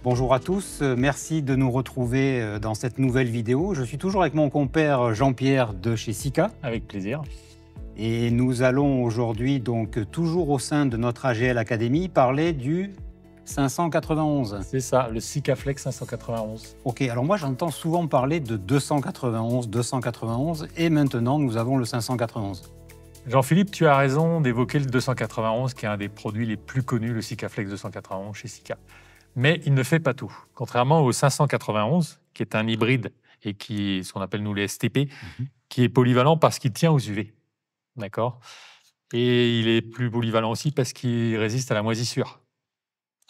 Bonjour à tous, merci de nous retrouver dans cette nouvelle vidéo. Je suis toujours avec mon compère Jean-Pierre de chez Sika. Avec plaisir. Et nous allons aujourd'hui, donc toujours au sein de notre AGL Academy, parler du 591. C'est ça, le Sikaflex 591. Ok, alors moi j'entends souvent parler de 291, et maintenant nous avons le 591. Jean-Philippe, tu as raison d'évoquer le 291, qui est un des produits les plus connus, le Sikaflex 291 chez Sika. Mais il ne fait pas tout. Contrairement au 591, qui est un hybride et qui est ce qu'on appelle nous les STP, qui est polyvalent parce qu'il tient aux UV. D'accord. Et il est plus polyvalent aussi parce qu'il résiste à la moisissure.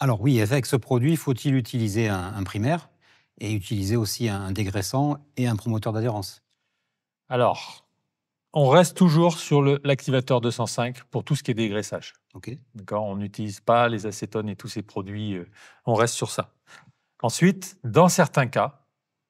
Alors oui, avec ce produit, faut-il utiliser un primaire et utiliser aussi un dégraissant et un promoteur d'adhérence? Alors, on reste toujours sur l'activateur 205 pour tout ce qui est dégraissage. Ok. D'accord. On n'utilise pas les acétones et tous ces produits, on reste sur ça. Ensuite, dans certains cas,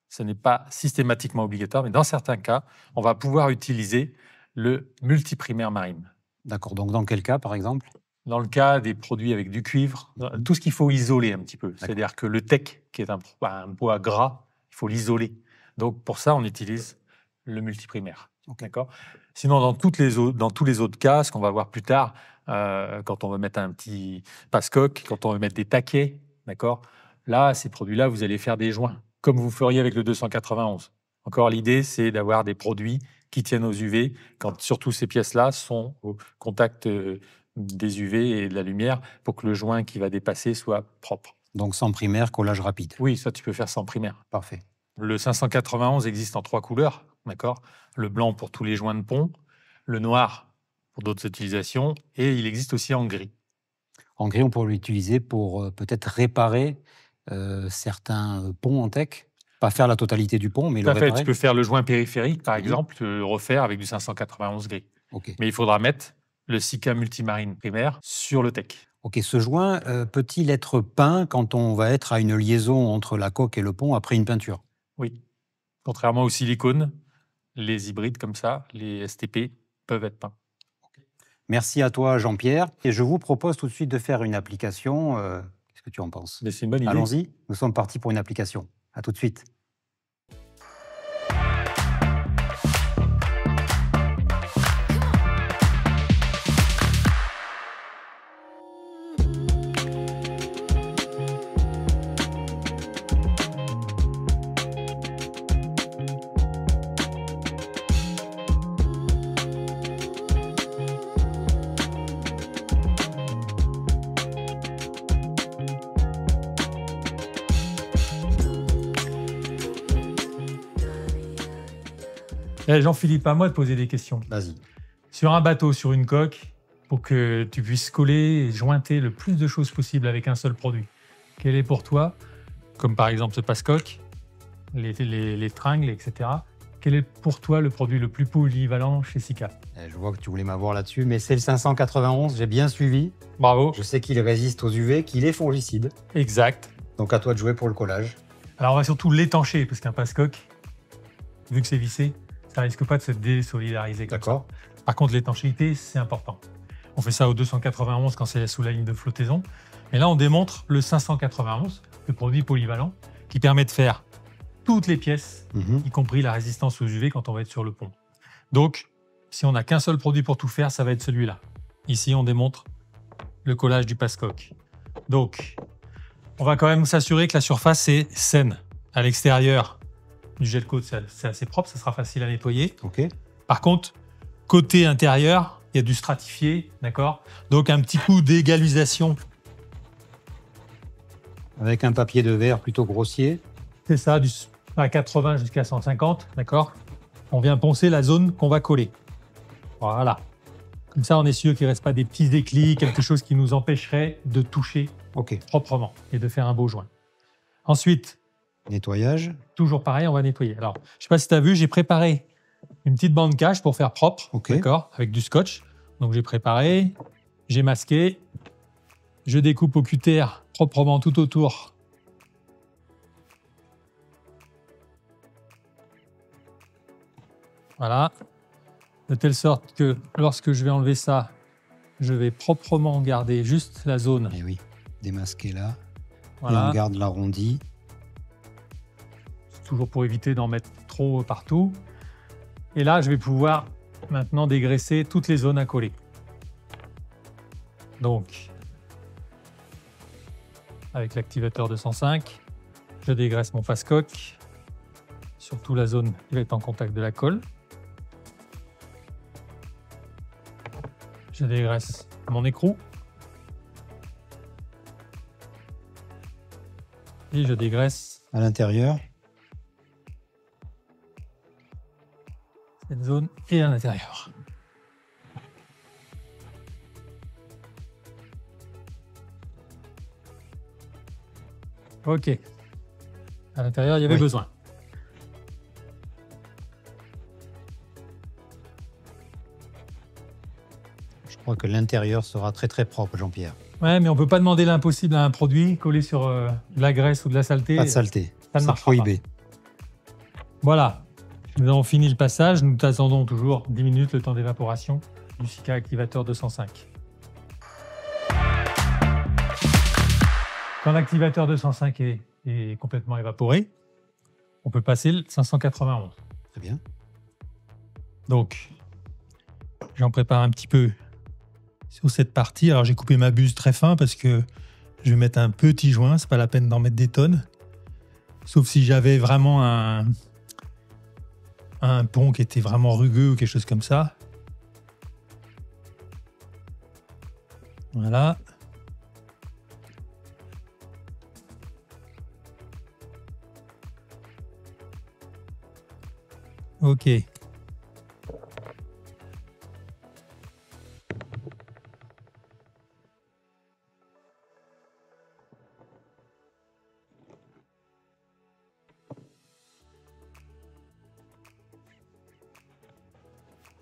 ce n'est pas systématiquement obligatoire, mais dans certains cas, on va pouvoir utiliser le multiprimaire marine. D'accord, donc dans quel cas par exemple? Dans le cas des produits avec du cuivre, tout ce qu'il faut isoler un petit peu. C'est-à-dire que le teck, qui est un bois gras, il faut l'isoler. Donc pour ça, on utilise le multiprimaire. Okay. D'accord. Sinon, dans tous les autres cas, ce qu'on va voir plus tard, quand on veut mettre un petit passe-coque, quand on veut mettre des taquets, d'accord. Là, ces produits-là, vous allez faire des joints, comme vous feriez avec le 291. Encore, l'idée, c'est d'avoir des produits qui tiennent aux UV, quand surtout ces pièces-là sont au contact des UV et de la lumière, pour que le joint qui va dépasser soit propre. Donc sans primaire, collage rapide. Oui, ça, tu peux faire sans primaire. Parfait. Le 591 existe en 3 couleurs, d'accord. Le blanc pour tous les joints de pont, le noir pour d'autres utilisations, et il existe aussi en gris. En gris, on pourrait l'utiliser pour peut-être réparer certains ponts en tech. Pas faire la totalité du pont, mais le réparer. Tu peux faire le joint périphérique, par exemple, le refaire avec du 591 gris. Okay. Mais il faudra mettre le Sika Multimarine primaire sur le tech. Ok, ce joint peut-il être peint quand on va être à une liaison entre la coque et le pont après une peinture? Oui. Contrairement au silicone, les hybrides comme ça, les STP, peuvent être peints. Okay. Merci à toi, Jean-Pierre. Et je vous propose tout de suite de faire une application. Qu'est-ce que tu en penses? C'est une bonne idée. Allons-y, nous sommes partis pour une application. À tout de suite. Jean-Philippe, à moi de poser des questions. Vas-y. Sur un bateau, sur une coque, pour que tu puisses coller et jointer le plus de choses possible avec un seul produit, quel est pour toi, comme par exemple ce passe-coque, les tringles, etc., quel est pour toi le produit le plus polyvalent chez Sika? Je vois que tu voulais m'avoir là-dessus, mais c'est le 591, j'ai bien suivi. Bravo. Je sais qu'il résiste aux UV, qu'il est fongicide. Exact. Donc à toi de jouer pour le collage. Alors on va surtout l'étancher, parce qu'un passe-coque, vu que c'est vissé, ça risque pas de se désolidariser comme ça. Par contre, l'étanchéité, c'est important. On fait ça au 291 quand c'est sous la ligne de flottaison. Et là, on démontre le 591, le produit polyvalent, qui permet de faire toutes les pièces, y compris la résistance aux UV quand on va être sur le pont. Donc, si on n'a qu'un seul produit pour tout faire, ça va être celui-là. Ici, on démontre le collage du passe-coque. Donc, on va quand même s'assurer que la surface est saine. À l'extérieur, du gel coat, c'est assez propre, ça sera facile à nettoyer. Okay. Par contre, côté intérieur, il y a du stratifié, d'accord? Donc un petit coup d'égalisation. Avec un papier de verre plutôt grossier. C'est ça, à 80 jusqu'à 150, d'accord? On vient poncer la zone qu'on va coller. Voilà. Comme ça, on est sûr qu'il ne reste pas des petits éclis, quelque chose qui nous empêcherait de toucher proprement et de faire un beau joint. Ensuite, nettoyage. Toujours pareil, on va nettoyer. Alors, je ne sais pas si tu as vu, j'ai préparé une petite bande cache pour faire propre, d'accord, avec du scotch. Donc, j'ai préparé, j'ai masqué, je découpe au cutter proprement tout autour. Voilà, de telle sorte que lorsque je vais enlever ça, je vais proprement garder juste la zone. Et oui, démasquer là. Voilà. Et on garde l'arrondi. Toujours pour éviter d'en mettre trop partout. Et là, je vais pouvoir maintenant dégraisser toutes les zones à coller. Donc, avec l'activateur 205, je dégraisse mon face-coque, surtout la zone qui va être en contact de la colle. Je dégraisse mon écrou. Et je dégraisse À l'intérieur. cette zone et à l'intérieur. Ok. À l'intérieur, il y avait besoin. Je crois que l'intérieur sera très très propre, Jean-Pierre. Ouais, mais on peut pas demander l'impossible à un produit collé sur de la graisse ou de la saleté. Pas de saleté. Ça ne C'est marche prohibé. pas. Voilà. Nous avons fini le passage. Nous attendons toujours 10 minutes le temps d'évaporation du Sika activateur 205. Quand l'activateur 205 est complètement évaporé, on peut passer le 591. Très bien. Donc, j'en prépare un petit peu sur cette partie. Alors, j'ai coupé ma buse très fin parce que je vais mettre un petit joint. C'est pas la peine d'en mettre des tonnes. Sauf si j'avais vraiment un pont qui était vraiment rugueux ou quelque chose comme ça. Voilà. Ok.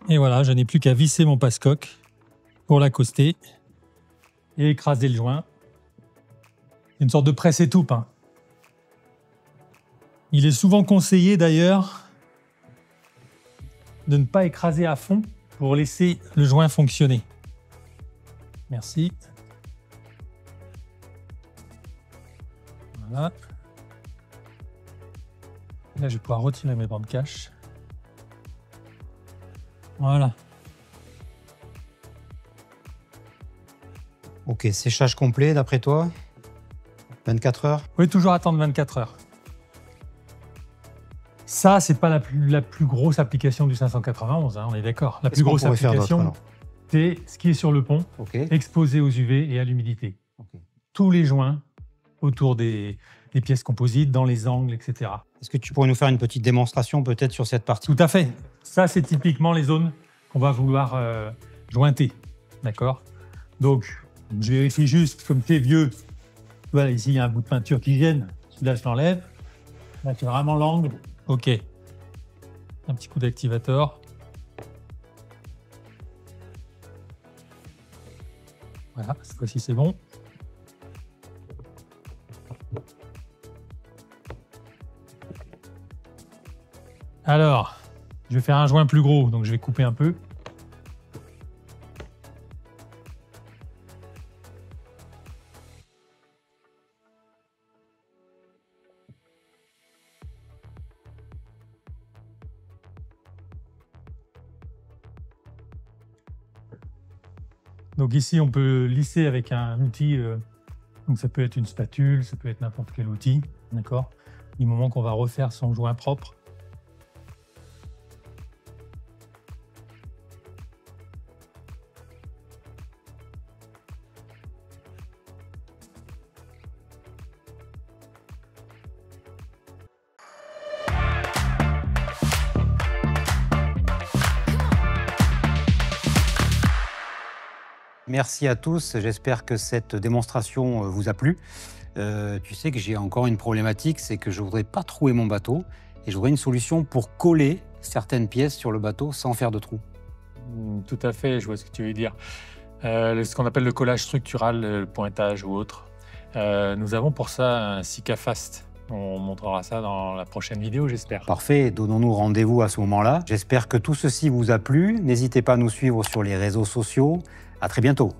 Et voilà, je n'ai plus qu'à visser mon passe-coque pour l'accoster et écraser le joint. Une sorte de presse-étoupe, hein. Il est souvent conseillé d'ailleurs de ne pas écraser à fond pour laisser le joint fonctionner. Merci. Voilà. Là, je vais pouvoir retirer mes bandes cache. Voilà. Ok, séchage complet d'après toi 24 heures. Oui, toujours attendre 24 heures. Ça, c'est pas la plus grosse application du 591, hein, on est d'accord. La plus grosse application, c'est ce qui est sur le pont, exposé aux UV et à l'humidité. Tous les joints autour des pièces composites, dans les angles, etc. Est-ce que tu pourrais nous faire une petite démonstration peut-être sur cette partie? Tout à fait. Ça, c'est typiquement les zones qu'on va vouloir jointer. D'accord? Donc, je vérifie juste, comme c'est vieux, voilà, ici, il y a un bout de peinture qui gêne. Celui-là, je l'enlève. Là, c'est vraiment l'angle. OK. Un petit coup d'activateur. Voilà, cette fois-ci, c'est bon. Alors, je vais faire un joint plus gros, donc je vais couper un peu. Donc ici, on peut lisser avec un outil, donc ça peut être une spatule, ça peut être n'importe quel outil, d'accord? Du moment qu'on va refaire son joint propre. Merci à tous, j'espère que cette démonstration vous a plu. Tu sais que j'ai encore une problématique, c'est que je voudrais pas trouer mon bateau et je voudrais une solution pour coller certaines pièces sur le bateau sans faire de trous. Tout à fait, je vois ce que tu veux dire. Ce qu'on appelle le collage structural, le pointage ou autre. Nous avons pour ça un Sika Fast. On montrera ça dans la prochaine vidéo, j'espère. Parfait, donnons-nous rendez-vous à ce moment-là. J'espère que tout ceci vous a plu. N'hésitez pas à nous suivre sur les réseaux sociaux. À très bientôt.